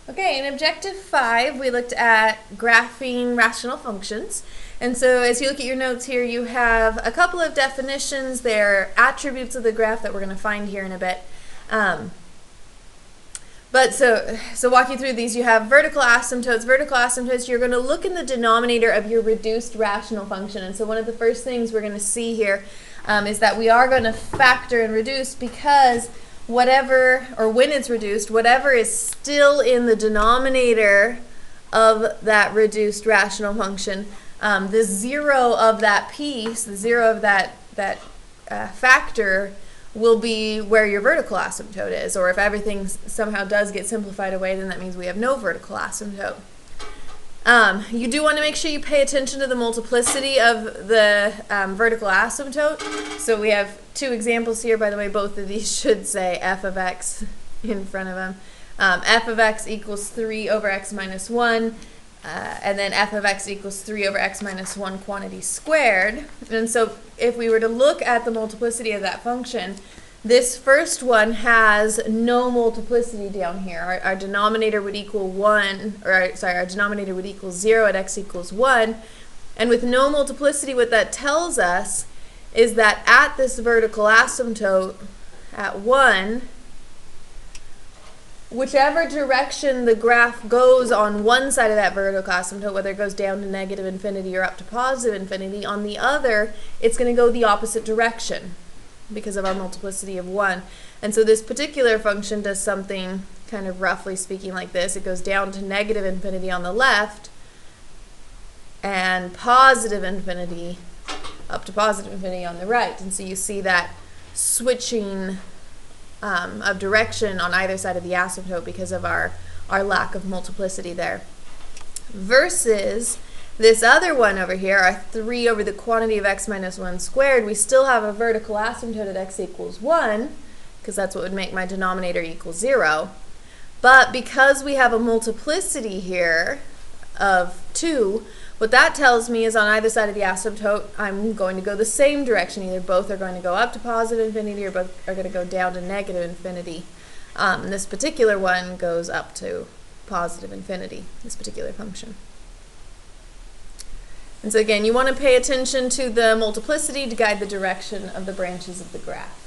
Okay, in Objective 5, we looked at graphing rational functions. And so as you look at your notes here, you have a couple of definitions. They're attributes of the graph that we're going to find here in a bit. So walking through these, you have vertical asymptotes. Vertical asymptotes, you're going to look in the denominator of your reduced rational function. And so one of the first things we're going to see here is that we are going to factor and reduce because whatever, or when it's reduced, whatever is still in the denominator of that reduced rational function, the zero of that piece, the zero of that factor will be where your vertical asymptote is. Or if everything somehow does get simplified away, then that means we have no vertical asymptote. You do want to make sure you pay attention to the multiplicity of the vertical asymptote. So we have two examples here. By the way, both of these should say f of x in front of them. F of x equals 3 over x minus 1. And then f of x equals 3 over x minus 1 quantity squared. And so if we were to look at the multiplicity of that function, this first one has no multiplicity down here. Our denominator would equal 1, or sorry, our denominator would equal 0 at x equals 1. And with no multiplicity, what that tells us is that at this vertical asymptote, at 1, whichever direction the graph goes on one side of that vertical asymptote, whether it goes down to negative infinity or up to positive infinity, on the other, it's going to go the opposite direction because of our multiplicity of 1. And so this particular function does something kind of roughly speaking like this. It goes down to negative infinity on the left and positive infinity up to positive infinity on the right. And so you see that switching of direction on either side of the asymptote because of our lack of multiplicity there. Versus this other one over here, our 3 over the quantity of x minus 1 squared, we still have a vertical asymptote at x equals 1, because that's what would make my denominator equal 0. But because we have a multiplicity here of 2, what that tells me is on either side of the asymptote, I'm going to go the same direction. Either both are going to go up to positive infinity or both are going to go down to negative infinity. This particular one goes up to positive infinity, this particular function. And so again, you want to pay attention to the multiplicity to guide the direction of the branches of the graph.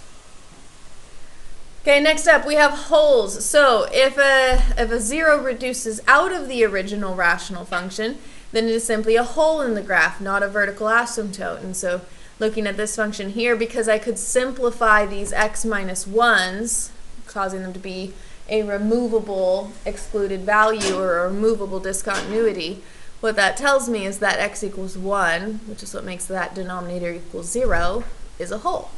Okay, next up we have holes. So if a 0 reduces out of the original rational function, then it is simply a hole in the graph, not a vertical asymptote. And so looking at this function here, because I could simplify these x minus 1s, causing them to be a removable excluded value or a removable discontinuity, what that tells me is that x equals 1, which is what makes that denominator equal 0, is a hole.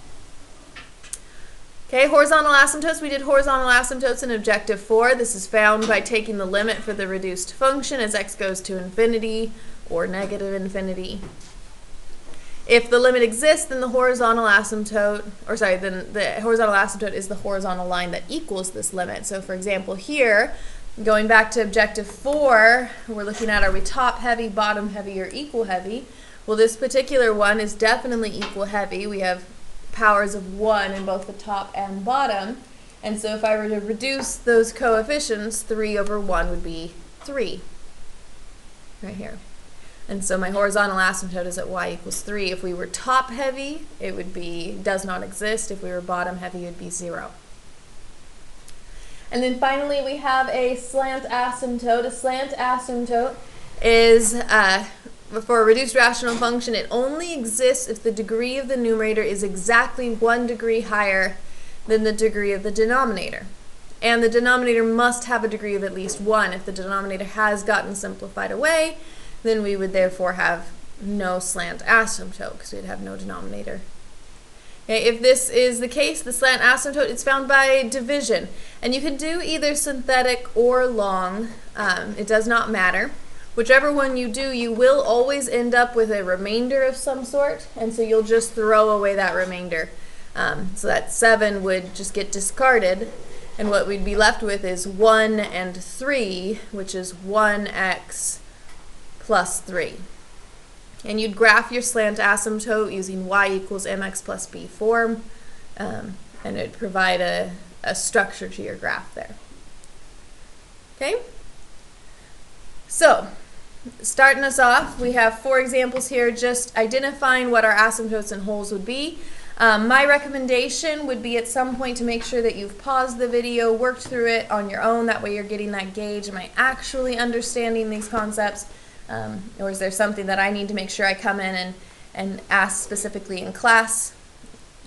Okay, horizontal asymptotes. We did horizontal asymptotes in Objective 4. This is found by taking the limit for the reduced function as x goes to infinity or negative infinity. If the limit exists, then the horizontal asymptote, then the horizontal asymptote is the horizontal line that equals this limit. So for example here, going back to Objective 4, we're looking at are we top heavy, bottom heavy, or equal heavy? Well, this particular one is definitely equal heavy. We have powers of 1 in both the top and bottom. And so if I were to reduce those coefficients, 3 over 1 would be 3 right here. And so my horizontal asymptote is at y equals 3. If we were top heavy, it would be does not exist. If we were bottom heavy, it would be 0. And then finally we have a slant asymptote. A slant asymptote is for a reduced rational function, it only exists if the degree of the numerator is exactly 1 degree higher than the degree of the denominator. And the denominator must have a degree of at least 1. If the denominator has gotten simplified away, then we would therefore have no slant asymptote because we'd have no denominator. Okay, if this is the case, the slant asymptote is found by division. And you can do either synthetic or long. It does not matter. Whichever one you do, you will always end up with a remainder of some sort, and so you'll just throw away that remainder. So that 7 would just get discarded, and what we'd be left with is 1 and 3, which is 1x plus 3. And you'd graph your slant asymptote using y equals mx plus b form, and it'd provide a structure to your graph there. Okay? So, starting us off, we have 4 examples here, just identifying what our asymptotes and holes would be. My recommendation would be at some point to make sure that you've paused the video, worked through it on your own, that way you're getting that gauge, am I actually understanding these concepts, or is there something that I need to make sure I come in and ask specifically in class?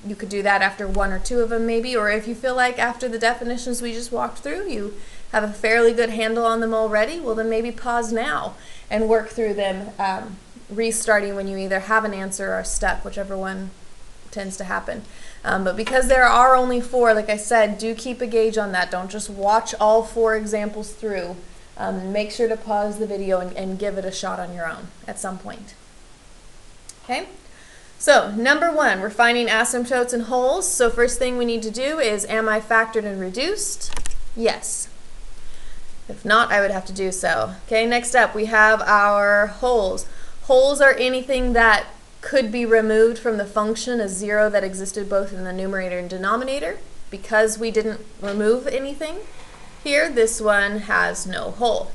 You could do that after 1 or 2 of them maybe, or if you feel like after the definitions we just walked through, you have a fairly good handle on them already, well then maybe pause now and work through them, restarting when you either have an answer or are stuck, whichever one tends to happen. But because there are only 4, like I said, do keep a gauge on that. Don't just watch all 4 examples through. Make sure to pause the video and give it a shot on your own at some point. Okay? So, number 1, we're finding asymptotes and holes. So first thing we need to do is, am I factored and reduced? Yes. If not, I would have to do so. Okay, next up we have our holes. Holes are anything that could be removed from the function as 0 that existed both in the numerator and denominator. Because we didn't remove anything here, this one has no hole.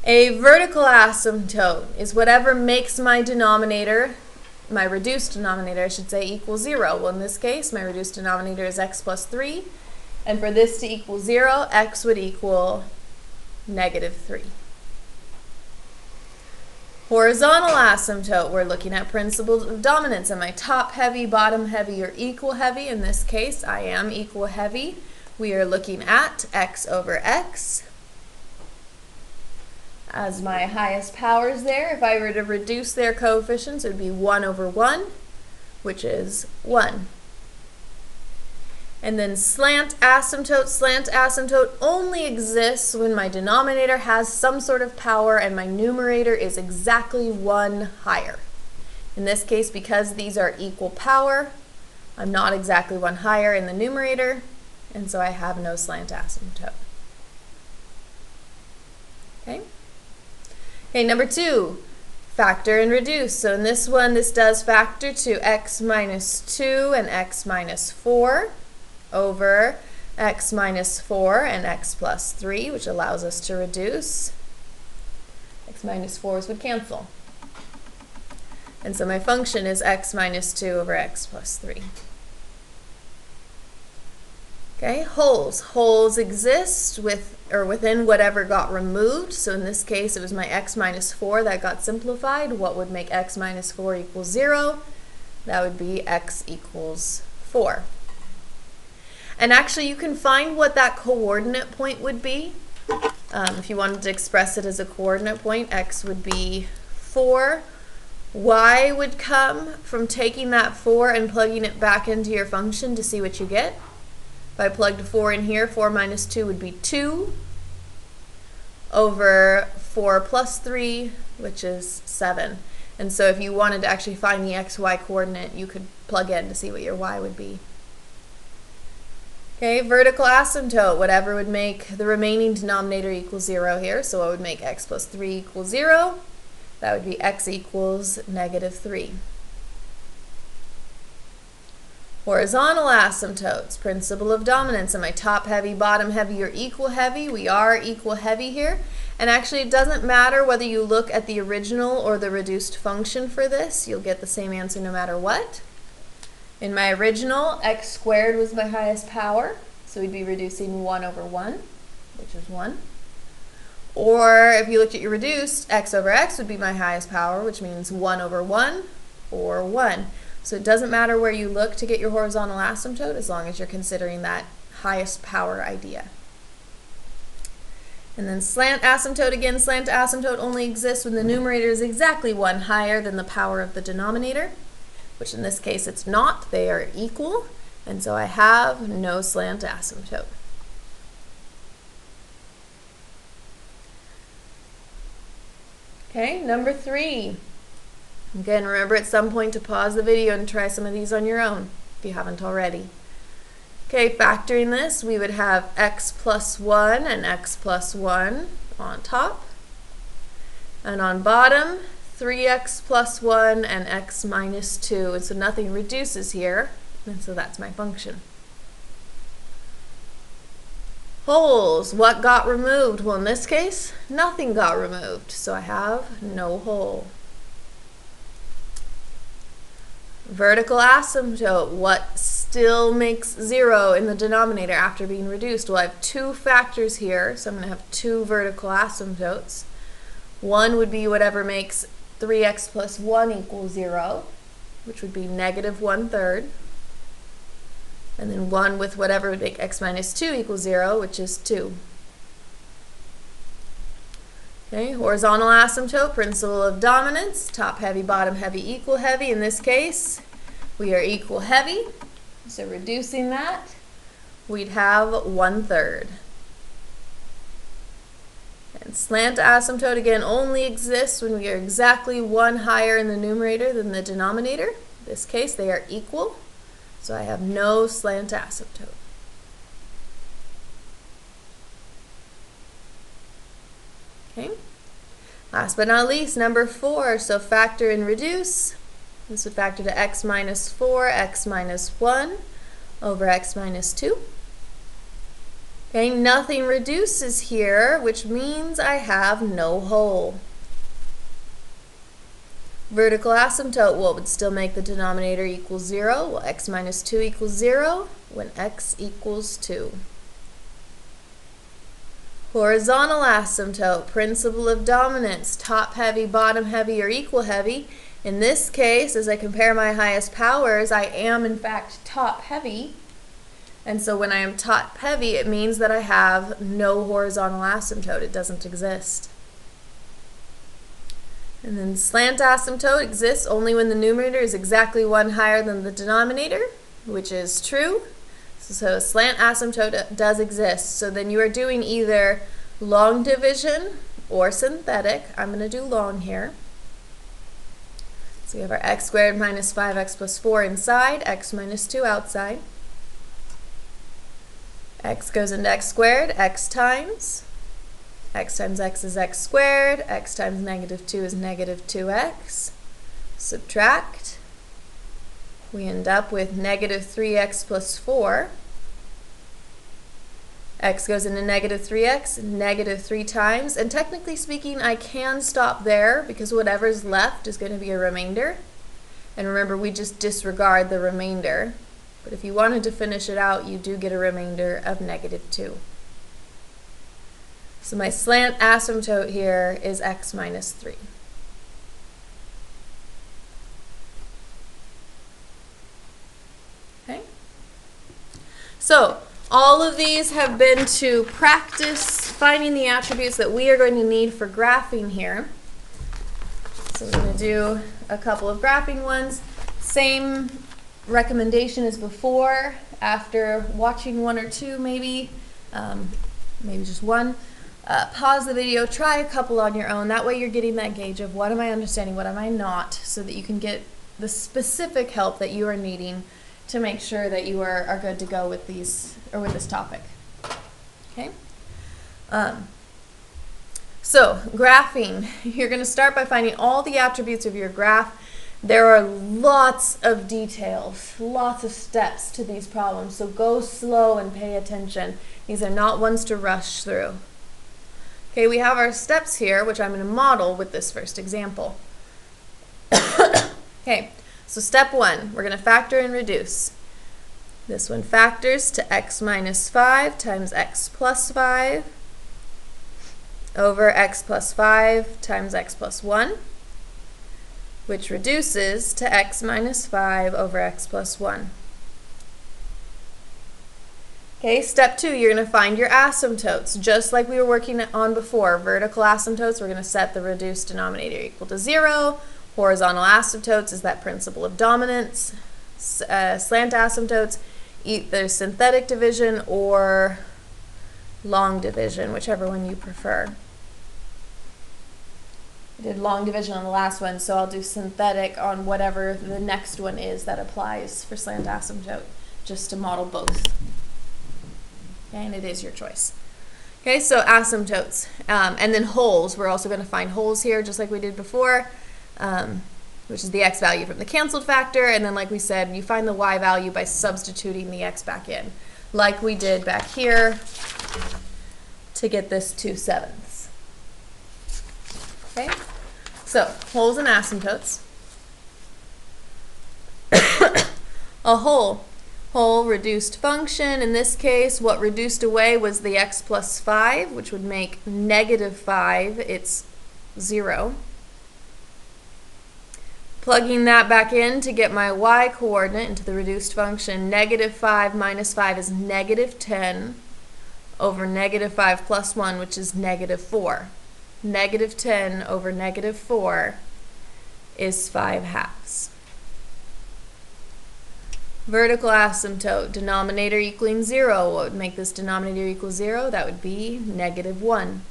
A vertical asymptote is whatever makes my denominator, my reduced denominator I should say, equal 0. Well, in this case, my reduced denominator is x plus 3. And for this to equal 0, x would equal -3. Horizontal asymptote, we're looking at principles of dominance. Am I top heavy, bottom heavy, or equal heavy? In this case, I am equal heavy. We are looking at x over x as my highest powers there. If I were to reduce their coefficients, it would be 1 over 1, which is 1. And then slant asymptote. Slant asymptote only exists when my denominator has some sort of power and my numerator is exactly 1 higher. In this case, because these are equal power, I'm not exactly 1 higher in the numerator, and so I have no slant asymptote. Okay? Okay, number 2, factor and reduce. So in this one, this does factor to x minus 2 and x minus 4. Over x minus 4 and x plus 3, which allows us to reduce. X minus 4s would cancel. And so my function is x minus 2 over x plus 3. Okay, holes. Holes exist within whatever got removed. So in this case, it was my x minus 4 that got simplified. What would make x minus 4 equal 0? That would be x equals 4. And actually, you can find what that coordinate point would be. If you wanted to express it as a coordinate point, x would be 4. Y would come from taking that 4 and plugging it back into your function to see what you get. If I plugged 4 in here, 4 minus 2 would be 2 over 4 plus 3, which is 7. And so if you wanted to actually find the xy coordinate, you could plug in to see what your y would be. Okay, vertical asymptote, whatever would make the remaining denominator equal 0 here. So what would make x plus 3 equal 0? That would be x equals -3. Horizontal asymptotes, principle of dominance. Am I top heavy, bottom heavy, or equal heavy? We are equal heavy here. And actually, it doesn't matter whether you look at the original or the reduced function for this. You'll get the same answer no matter what. In my original, x squared was my highest power, so we'd be reducing 1 over 1, which is 1. Or if you looked at your reduced, x over x would be my highest power, which means 1 over 1, or 1. So it doesn't matter where you look to get your horizontal asymptote, as long as you're considering that highest power idea. And then slant asymptote, again, slant asymptote only exists when the numerator is exactly 1 higher than the power of the denominator, which in this case it's not. They are equal, and so I have no slant asymptote. Okay, number 3. Again, remember at some point to pause the video and try some of these on your own if you haven't already. Okay, factoring this, we would have x plus 1 and x plus 1 on top. And on bottom, 3x plus 1 and x minus 2. And so nothing reduces here, and so that's my function. Holes, what got removed? Well, in this case, nothing got removed, so I have no hole. Vertical asymptote, what still makes 0 in the denominator after being reduced? Well, I have two factors here, so I'm going to have two vertical asymptotes. One would be whatever makes 3x plus 1 equals 0, which would be negative 1/3. And then one with whatever would make x minus 2 equals 0, which is 2. Okay, horizontal asymptote, principle of dominance, top heavy, bottom heavy, equal heavy. In this case, we are equal heavy, so reducing that, we'd have 1/3. And slant asymptote, again, only exists when we are exactly one higher in the numerator than the denominator. In this case, they are equal. So I have no slant asymptote. Okay. Last but not least, number 4. So factor and reduce. This would factor to x minus 4, x minus 1 over x minus 2. Okay, nothing reduces here, which means I have no hole. Vertical asymptote, what would still make the denominator equal 0? Well, x minus 2 equals 0 when x equals 2. Horizontal asymptote, principle of dominance, top heavy, bottom heavy, or equal heavy. In this case, as I compare my highest powers, I am in fact top heavy. And so when I am top heavy, it means that I have no horizontal asymptote. It doesn't exist. And then slant asymptote exists only when the numerator is exactly one higher than the denominator, which is true. So slant asymptote does exist. So then you are doing either long division or synthetic. I'm going to do long here. So we have our x squared minus 5x plus 4 inside, x minus 2 outside. X goes into x squared, x times x is x squared, x times negative 2 is negative 2x. Subtract. We end up with negative 3x plus 4. X goes into negative 3x, negative 3 times. And technically speaking, I can stop there because whatever's left is going to be a remainder. And remember, we just disregard the remainder. But if you wanted to finish it out, you do get a remainder of negative 2. So my slant asymptote here is x minus 3. Okay? So all of these have been to practice finding the attributes that we are going to need for graphing here. So I'm going to do a couple of graphing ones. Same recommendation as before. After watching one or two, maybe just one. Pause the video, try a couple on your own. That way you're getting that gauge of what am I understanding, what am I not, so that you can get the specific help that you are needing to make sure that you are good to go with these or with this topic. Okay? So graphing, you're going to start by finding all the attributes of your graph. There are lots of details, lots of steps to these problems, so go slow and pay attention. These are not ones to rush through. Okay, we have our steps here, which I'm going to model with this first example. Okay, so step 1, we're going to factor and reduce. This one factors to x minus 5 times x plus 5 over x plus 5 times x plus 1, which reduces to x minus 5 over x plus 1. Okay, step 2, you're going to find your asymptotes. Just like we were working on before, vertical asymptotes, we're going to set the reduced denominator equal to 0. Horizontal asymptotes is that principle of dominance. Slant asymptotes, either synthetic division or long division, whichever one you prefer. I did long division on the last one, so I'll do synthetic on whatever the next one is that applies for slant asymptote, just to model both. Okay, and it is your choice. Okay, so asymptotes. And then holes. We're also going to find holes here, just like we did before, which is the x value from the canceled factor. And then, like we said, you find the y value by substituting the x back in, like we did back here to get this 2/7. Okay, so holes and asymptotes. A whole reduced function. In this case, what reduced away was the x plus 5, which would make -5. It's 0. Plugging that back in to get my y coordinate into the reduced function, -5 minus 5 is -10 over -5 plus 1, which is -4. -10 over -4 is 5/2. Vertical asymptote, denominator equaling 0. What would make this denominator equal 0? That would be -1.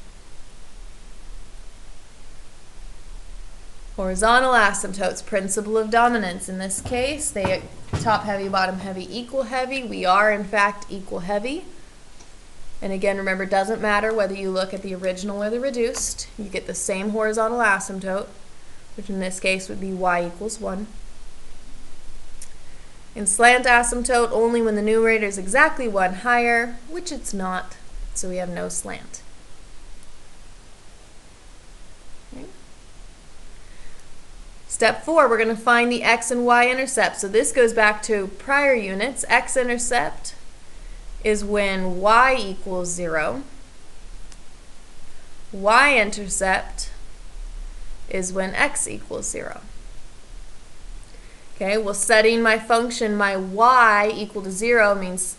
Horizontal asymptotes, principle of dominance. In this case, they top heavy, bottom heavy, equal heavy. We are, in fact, equal heavy. And again, remember, it doesn't matter whether you look at the original or the reduced. You get the same horizontal asymptote, which in this case would be y equals 1. In slant asymptote, only when the numerator is exactly 1 higher, which it's not, so we have no slant. Okay. Step 4, we're going to find the x and y-intercept. So this goes back to prior units. X-intercept is when y equals 0. Y-intercept is when x equals 0. Okay, well, setting my function, my y equal to 0 means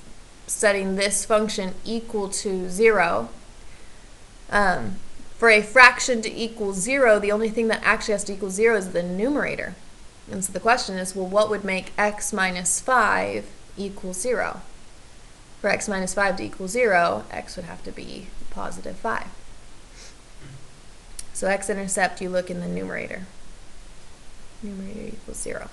setting this function equal to 0. For a fraction to equal 0, the only thing that actually has to equal 0 is the numerator. And so the question is, well, what would make x minus 5 equal 0? For x minus 5 to equal 0, x would have to be positive 5. So x-intercept, you look in the numerator. Numerator equals 0.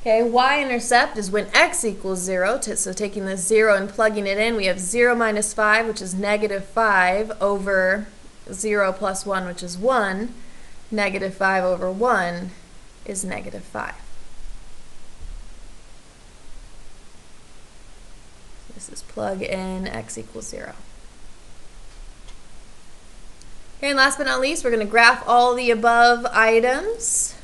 Okay, y-intercept is when x equals 0. So taking this 0 and plugging it in, we have 0 minus 5, which is -5, over 0 plus 1, which is 1. -5 over 1 is -5. This is plug in x equals 0. Okay, and last but not least, we're going to graph all the above items.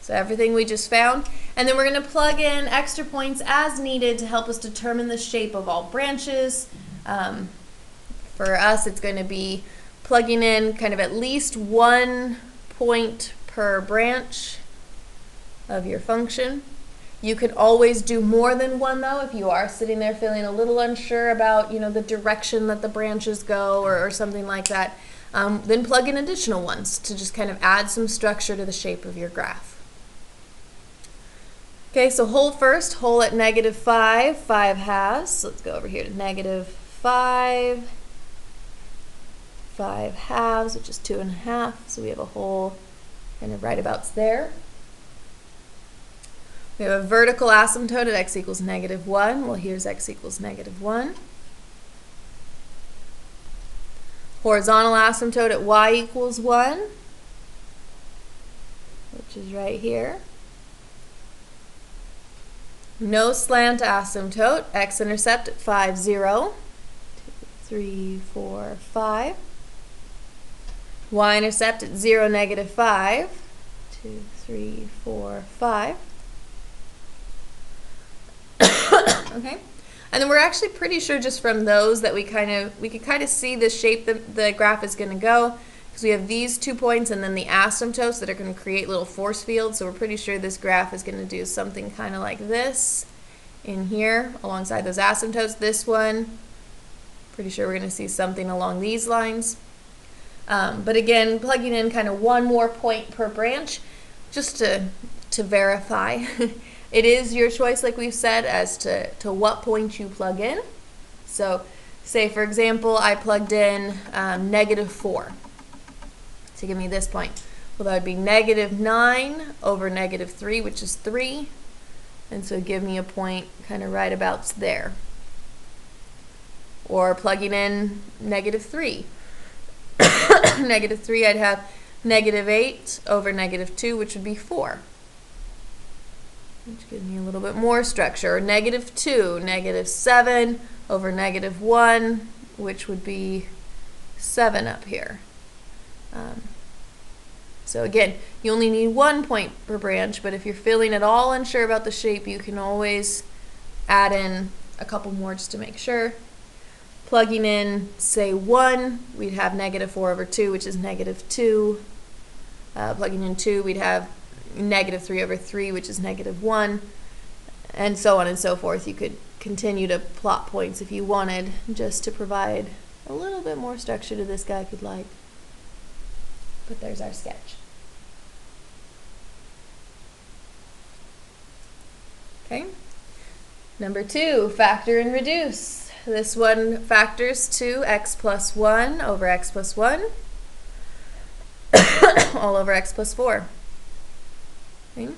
So everything we just found. And then we're going to plug in extra points as needed to help us determine the shape of all branches. For us, it's going to be plugging in kind of at least 1 point per branch of your function. You could always do more than 1, though, if you are sitting there feeling a little unsure about, the direction that the branches go or something like that. Then plug in additional ones to just kind of add some structure to the shape of your graph. Okay, so whole first, whole at -5, 5/2. So let's go over here to -5, 5/2, which is 2.5. So we have a whole kind of right about there. We have a vertical asymptote at x equals -1. Well, here's x equals -1. Horizontal asymptote at y equals 1, which is right here. No slant asymptote, x-intercept at 5, 0, 2, 3, 4, 5. Y-intercept at 0, -5, 2, 3, 4, 5. Okay, and then we're actually pretty sure just from those that we could kind of see the shape that the graph is going to go, because we have these 2 points and then the asymptotes that are going to create little force fields. So we're pretty sure this graph is going to do something kind of like this in here alongside those asymptotes. This one, pretty sure we're going to see something along these lines. But again, plugging in kind of 1 more point per branch just to verify. It is your choice, like we've said, as to what point you plug in. So say, for example, I plugged in -4 to give me this point. Well, that would be -9 over -3, which is 3. And so give me a point kind of right about there. Or plugging in -3. -3, I'd have -8 over -2, which would be 4. which gives me a little bit more structure. Or negative 2, negative 7 over negative 1, which would be 7 up here. So again, you only need 1 point per branch, but if you're feeling at all unsure about the shape, you can always add in a couple more just to make sure. Plugging in, say 1, we'd have negative 4 over 2, which is negative 2. Plugging in 2, we'd have negative 3 over 3, which is negative 1, and so on and so forth. You could continue to plot points if you wanted, just to provide a little bit more structure to this guy if you'd like. But there's our sketch. Okay. Number 2, factor and reduce. This one factors to x plus 1 over x plus 1 all over x plus 4. Okay.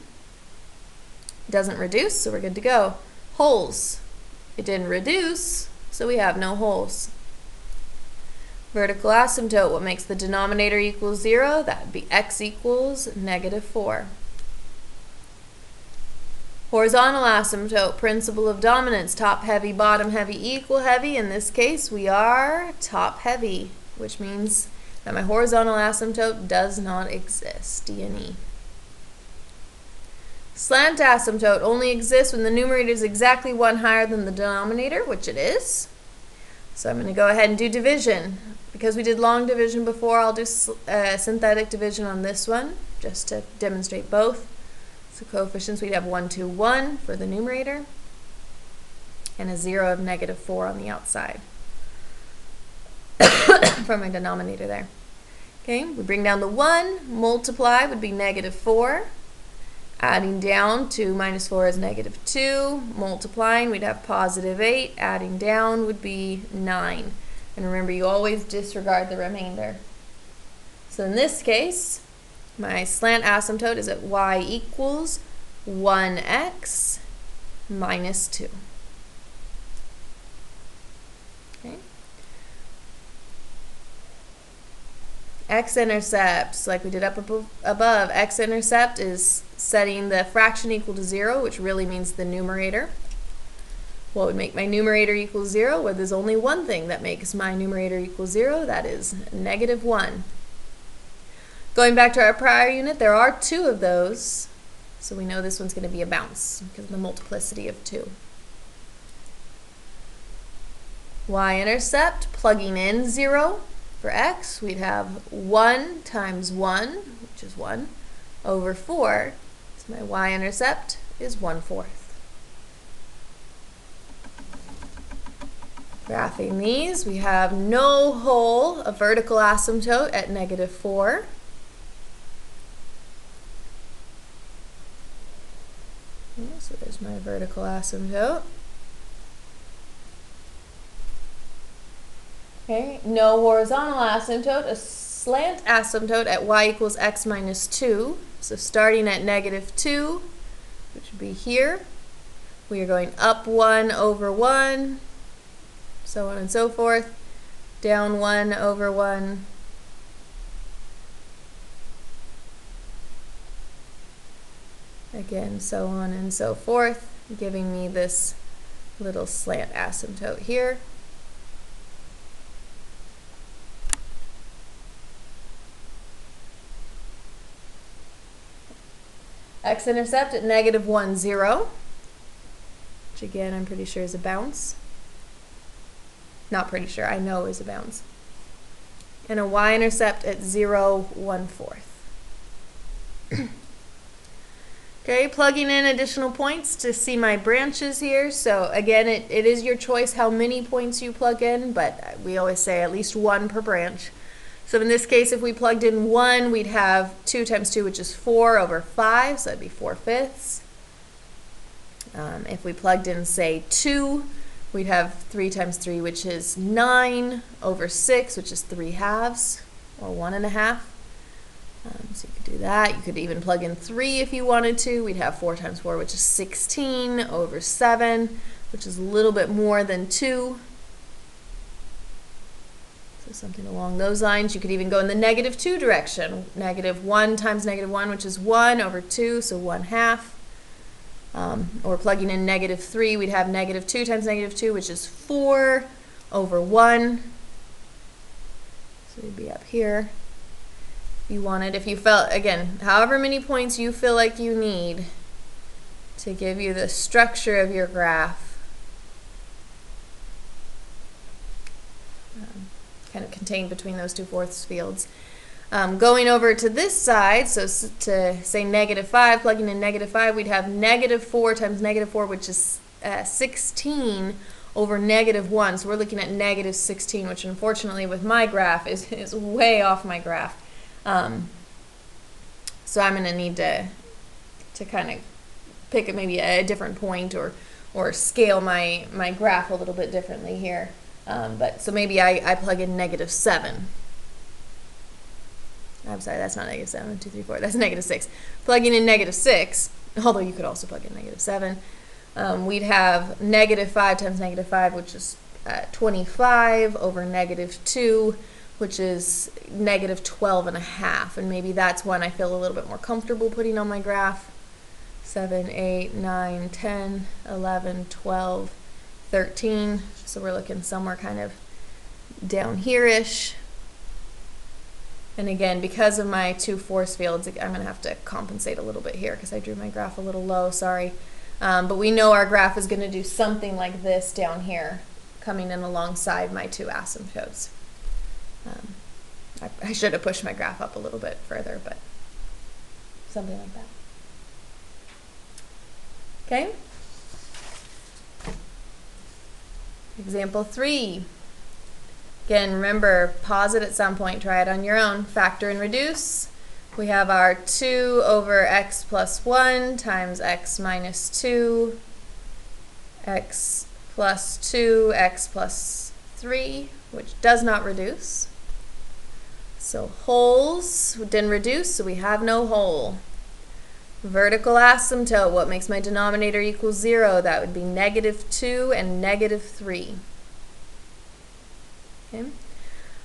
Doesn't reduce, so we're good to go. Holes. It didn't reduce, so we have no holes. Vertical asymptote, what makes the denominator equal 0? That would be x equals negative 4. Horizontal asymptote, principle of dominance, top heavy, bottom heavy, equal heavy. In this case, we are top heavy, which means that my horizontal asymptote does not exist, D and E. Slant asymptote only exists when the numerator is exactly 1 higher than the denominator, which it is. So I'm going to go ahead and do division. Because we did long division before, I'll do synthetic division on this one, just to demonstrate both. So coefficients, we'd have 1, 2, 1 for the numerator, and a 0 of negative 4 on the outside for my denominator there. Okay, we bring down the 1, multiply would be negative 4. Adding down to minus 4 is negative 2. Multiplying, we'd have positive 8. Adding down would be 9. And remember, you always disregard the remainder. So in this case, my slant asymptote is at y equals 1x minus 2. Okay. X-intercepts, like we did up above, X-intercept is setting the fraction equal to 0, which really means the numerator. What would make my numerator equal 0? Well, there's only one thing that makes my numerator equal 0, that is negative 1. Going back to our prior unit, there are 2 of those, so we know this one's going to be a bounce because of the multiplicity of 2. Y-intercept, plugging in 0 for x, we'd have 1 times 1, which is 1, over 4. So my y-intercept is 1/4. Graphing these, we have no hole, a vertical asymptote at negative 4. So there's my vertical asymptote. Okay, no horizontal asymptote, a slant asymptote at y equals x minus 2. So starting at negative 2, which would be here, we are going up 1 over 1, so on and so forth, down 1 over 1, again, so on and so forth, giving me this little slant asymptote here. X-intercept at negative 1, 0, which again I'm pretty sure is a bounce. Not pretty sure, I know is a bounce. And a y-intercept at 0, 1/4. Okay, plugging in additional points to see my branches here. So again, it is your choice how many points you plug in, but we always say at least 1 per branch. So in this case, if we plugged in 1, we'd have 2 times 2, which is 4 over 5, so that'd be 4/5. If we plugged in, say, 2, we'd have 3 times 3, which is 9 over 6, which is 3/2, or 1.5. So you could do that. You could even plug in 3 if you wanted to. We'd have 4 times 4, which is 16 over 7, which is a little bit more than 2. So something along those lines. You could even go in the negative 2 direction. Negative 1 times negative 1, which is 1 over 2, so 1/2. Or plugging in -3, we'd have -2 times -2, which is 4 over 1. So we'd be up here. If you wanted, if you felt, again, however many points you feel like you need to give you the structure of your graph, kind of contained between those two force fields. Going over to this side, so to say -5, plugging in -5, we'd have -4 times -4, which is 16 over -1. So we're looking at -16, which unfortunately with my graph is way off my graph. So I'm going to need to kind of pick maybe a different point or scale my graph a little bit differently here. But so maybe I plug in -7. I'm sorry, that's not -7, 1, 2, 3, 4, that's -6. Plugging in -6, although you could also plug in -7, we'd have -5 times -5, which is 25 over -2, which is -12.5. And maybe that's one I feel a little bit more comfortable putting on my graph. 7, 8, 9, 10, 11, 12, 13. So we're looking somewhere kind of down here-ish. And again, because of my two force fields, I'm going to have to compensate a little bit here because I drew my graph a little low, sorry. But we know our graph is going to do something like this down here, coming in alongside my two asymptotes. I should have pushed my graph up a little bit further, but something like that. Okay? Example 3. Again, remember, pause it at some point, try it on your own. Factor and reduce. We have our 2 over x plus 1 times x minus 2, x plus 2, x plus 3, which does not reduce. So wholes didn't reduce, so we have no whole. Vertical asymptote, what makes my denominator equal 0? That would be -2 and -3. Okay.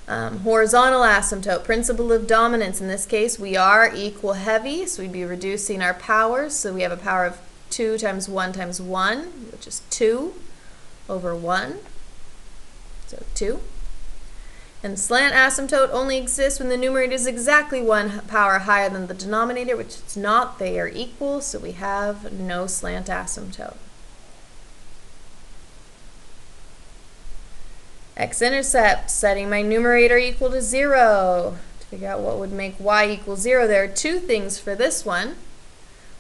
Horizontal asymptote, principle of dominance. In this case, we are equal heavy, so we'd be reducing our powers. So we have a power of 2 times 1 times 1, which is 2 over 1. So 2. And slant asymptote only exists when the numerator is exactly 1 power higher than the denominator, which it's not. They are equal, so we have no slant asymptote. X-intercept, setting my numerator equal to 0. To figure out what would make y equal 0, there are two things for this one.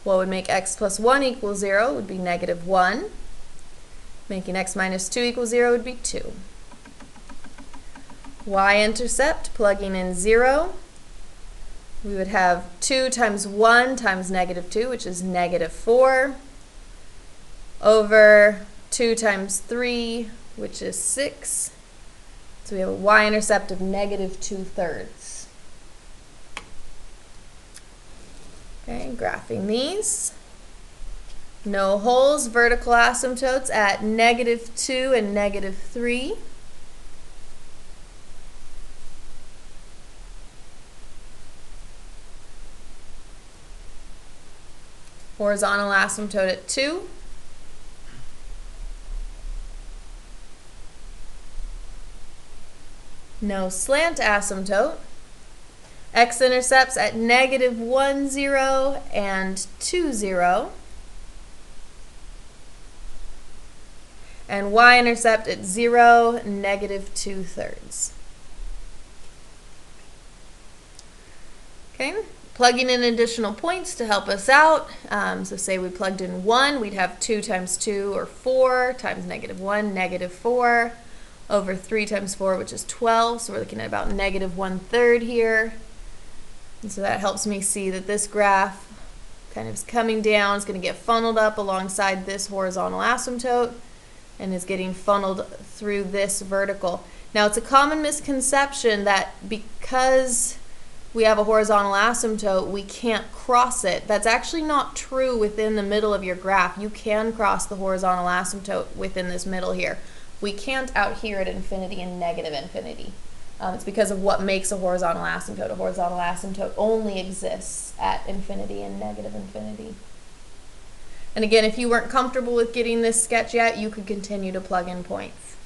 What would make x plus 1 equal 0 would be -1. Making x minus 2 equal 0 would be 2. Y-intercept, plugging in 0. We would have 2 times 1 times -2, which is -4, over 2 times 3, which is 6. So we have a y-intercept of -2/3. Okay, graphing these. No holes, vertical asymptotes at -2 and -3. Horizontal asymptote at 2. No slant asymptote. X-intercepts at -1, 0 and 2, 0. And y-intercept at 0, -2/3. Okay, plugging in additional points to help us out. So say we plugged in 1, we'd have 2 times 2, or 4, times -1, -4. Over 3 times 4, which is 12, so we're looking at about -1/3 here. And so that helps me see that this graph kind of is coming down. It's going to get funneled up alongside this horizontal asymptote and is getting funneled through this vertical. Now, it's a common misconception that because we have a horizontal asymptote, we can't cross it. That's actually not true within the middle of your graph. You can cross the horizontal asymptote within this middle here. We can't out here at infinity and -infinity. It's because of what makes a horizontal asymptote. A horizontal asymptote only exists at infinity and -infinity. And again, if you weren't comfortable with getting this sketch yet, you could continue to plug in points.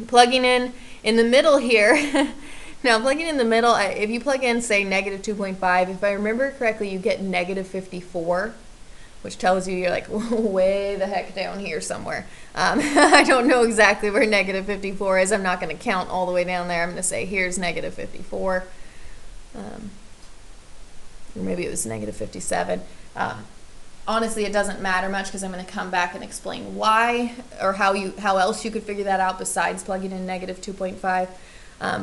Plugging in the middle here, now plugging in the middle, if you plug in, say, negative 2.5, if I remember correctly, you get negative 54, which tells you you're like way the heck down here somewhere. I don't know exactly where negative 54 is. I'm not going to count all the way down there. I'm going to say here's negative 54. Or maybe it was negative 57. Honestly, it doesn't matter much because I'm going to come back and explain why or how else you could figure that out besides plugging in negative 2.5.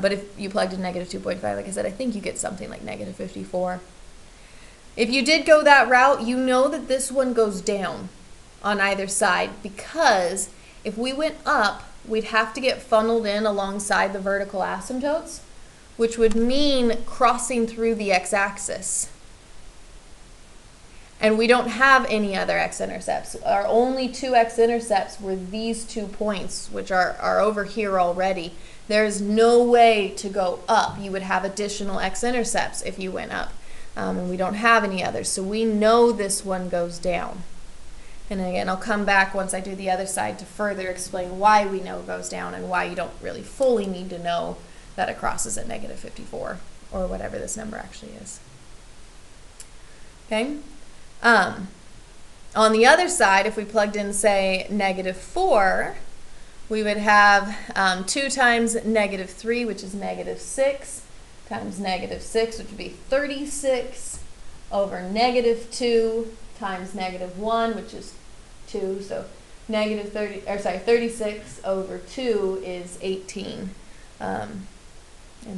But if you plugged in negative 2.5, like I said, I think you get something like negative 54. If you did go that route, you know that this one goes down on either side, because if we went up, we'd have to get funneled in alongside the vertical asymptotes, which would mean crossing through the x-axis. And we don't have any other x-intercepts. Our only two x-intercepts were these 2 points, which are over here already. There's no way to go up. You would have additional x-intercepts if you went up. And we don't have any others. So we know this one goes down. And again, I'll come back once I do the other side to further explain why we know it goes down and why you don't really fully need to know that it crosses at negative 54 or whatever this number actually is. Okay? On the other side, if we plugged in, say, negative 4, we would have 2 times negative 3, which is negative 6, times negative 6, which would be 36, over negative 2 times negative 1, which is 2. So negative 36 over 2 is 18. And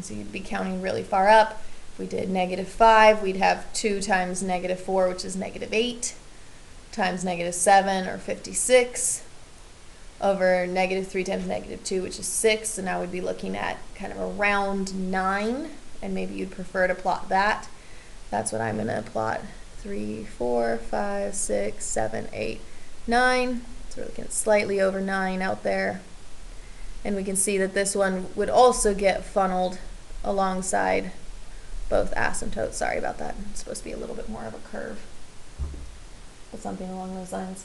so you'd be counting really far up. If we did negative 5, we'd have 2 times negative 4, which is negative 8, times negative 7, or 56, over negative 3 times negative 2, which is 6. So now we'd be looking at kind of around 9, and maybe you'd prefer to plot that. That's what I'm going to plot. 3, 4, 5, 6, 7, 8, 9. So we're looking at slightly over 9 out there. And we can see that this one would also get funneled alongside both asymptotes. Sorry about that. It's supposed to be a little bit more of a curve, but something along those lines.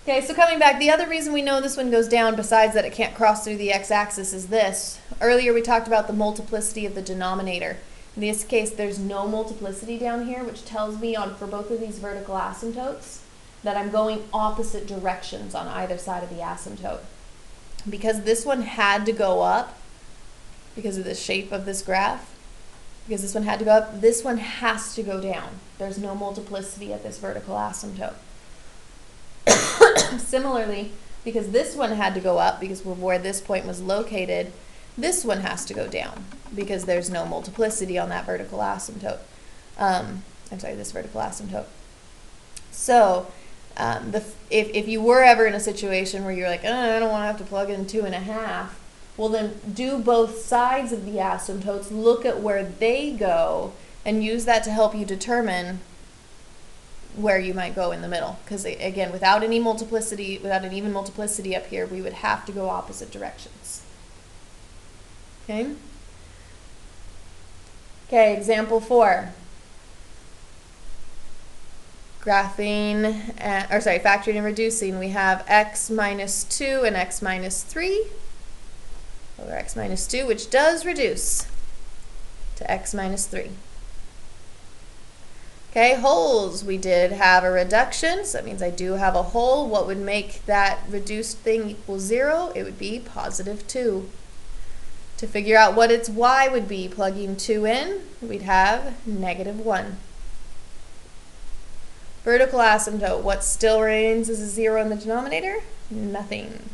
Okay, so coming back, the other reason we know this one goes down, besides that it can't cross through the x-axis, is this. Earlier we talked about the multiplicity of the denominator. In this case, there's no multiplicity down here, which tells me for both of these vertical asymptotes that I'm going opposite directions on either side of the asymptote. Because this one had to go up, because of the shape of this graph, because this one had to go up, this one has to go down. There's no multiplicity at this vertical asymptote. Similarly, because this one had to go up, because of where this point was located, this one has to go down, because there's no multiplicity on that vertical asymptote. This vertical asymptote. So, if you were ever in a situation where you're like, I don't want to have to plug in 2.5, well then do both sides of the asymptotes, look at where they go, and use that to help you determine where you might go in the middle. Because again, without any multiplicity, without an even multiplicity up here, we would have to go opposite directions. Okay? Okay, example 4. Factoring and reducing. We have x minus 2 and x minus 3 over x minus 2, which does reduce to x minus 3. Okay, holes. We did have a reduction, so that means I do have a hole. What would make that reduced thing equal 0? It would be positive 2. To figure out what its y would be, plugging 2 in, we'd have negative 1. Vertical asymptote, what still remains as a 0 in the denominator? Nothing.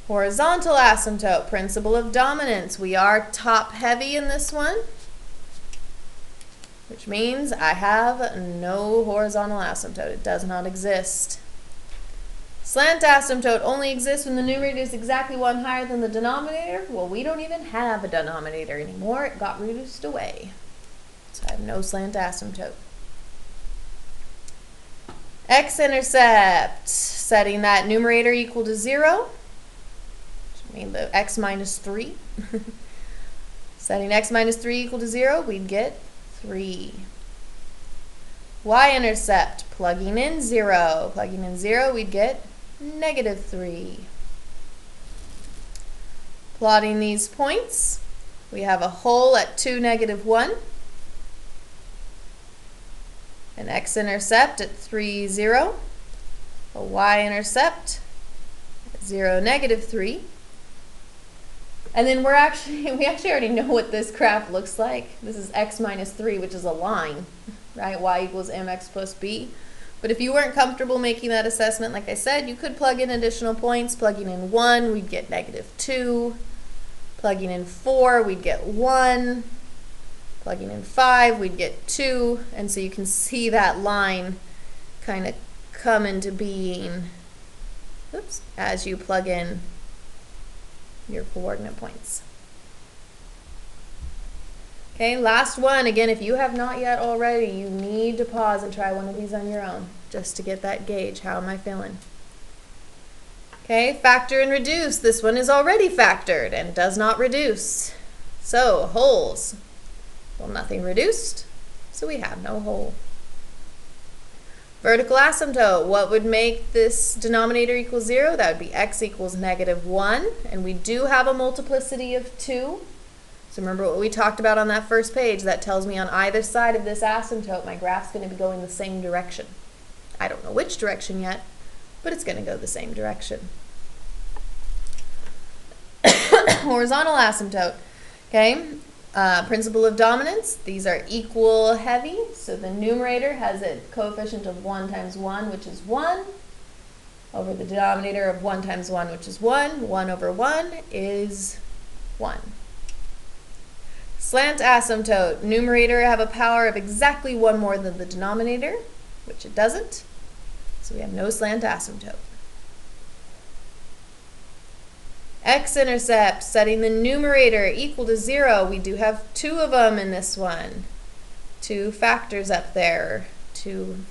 Horizontal asymptote, principle of dominance. We are top heavy in this one, which means I have no horizontal asymptote. It does not exist. Slant asymptote only exists when the numerator is exactly 1 higher than the denominator. Well, we don't even have a denominator anymore. It got reduced away. So I have no slant asymptote. X-Intercept, setting that numerator equal to 0, which means the x minus 3. Setting x minus 3 equal to 0, we'd get 3. Y-intercept, plugging in 0. Plugging in 0, we'd get -3. Plotting these points, we have a hole at 2, -1. An X-intercept at 3, 0. A Y-intercept at 0, -3. And then we actually already know what this graph looks like. This is x minus 3, which is a line, right? Y equals mx plus b. But if you weren't comfortable making that assessment, like I said, you could plug in additional points. Plugging in 1, we'd get -2. Plugging in 4, we'd get 1. Plugging in 5, we'd get 2. And so you can see that line kind of come into being, oops, as you plug in your coordinate points. Okay, last one. Again, if you have not yet already, you need to pause and try one of these on your own just to get that gauge. How am I feeling? Okay, factor and reduce. This one is already factored and does not reduce. So, holes. Well, nothing reduced, so we have no hole. Vertical asymptote, what would make this denominator equal 0? That would be x equals -1, and we do have a multiplicity of 2. So remember what we talked about on that first page. That tells me on either side of this asymptote, my graph's going to be going the same direction. I don't know which direction yet, but it's going to go the same direction. Horizontal asymptote, okay? Principle of dominance, these are equal heavy, so the numerator has a coefficient of 1 times 1, which is 1, over the denominator of 1 times 1, which is 1. 1 over 1 is 1. Slant asymptote, numerator have a power of exactly 1 more than the denominator, which it doesn't, so we have no slant asymptote. X-intercept, setting the numerator equal to 0. We do have 2 of them in this one. 2 factors up there, 2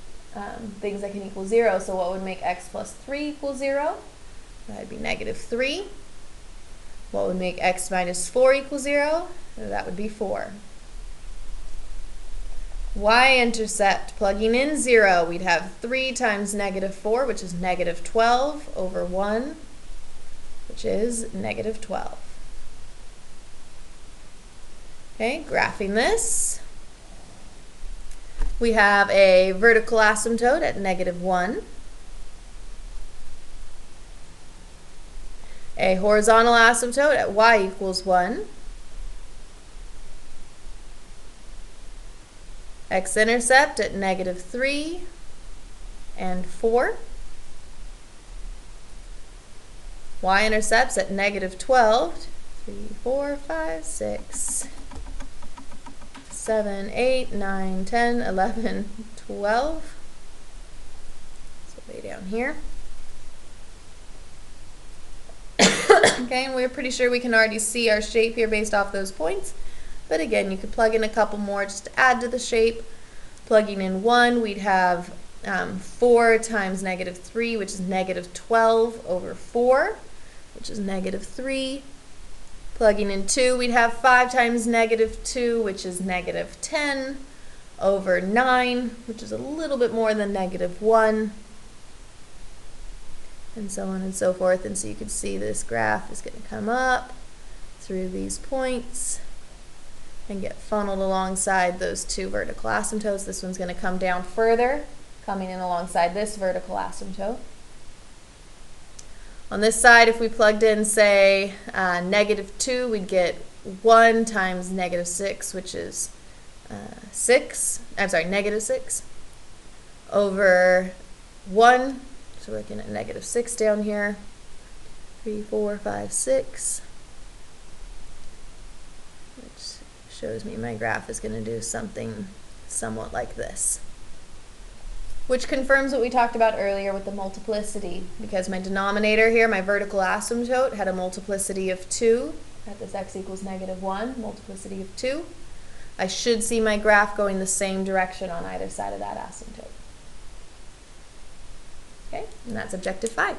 things that can equal 0. So what would make x plus 3 equal 0? That would be -3. What would make x minus 4 equal 0? That would be 4. Y-intercept, plugging in 0, we'd have 3 times -4, which is -12, over 1, which is -12. Okay, graphing this. We have a vertical asymptote at -1. A horizontal asymptote at y equals 1. X-intercept at -3 and 4. Y-intercepts at -12, 3, 4, 5, 6, 7, 8, 9, 10, 11, 12. So way down here. Okay, and we're pretty sure we can already see our shape here based off those points. But again, you could plug in a couple more just to add to the shape. Plugging in 1, we'd have 4 times -3, which is -12 over 4, which is -3. Plugging in 2, we'd have 5 times -2, which is -10 over 9, which is a little bit more than -1, and so on and so forth. And so you can see this graph is going to come up through these points and get funneled alongside those 2 vertical asymptotes. This one's going to come down further, coming in alongside this vertical asymptote. On this side, if we plugged in, say, -2, we'd get 1 times -6, which is 6, I'm sorry, -6, over 1, so we're looking at -6 down here, 3, 4, 5, 6, which shows me my graph is going to do something somewhat like this, which confirms what we talked about earlier with the multiplicity, because my denominator here, my vertical asymptote, had a multiplicity of 2, at this x equals -1, multiplicity of 2. I should see my graph going the same direction on either side of that asymptote. Okay, and that's objective 5.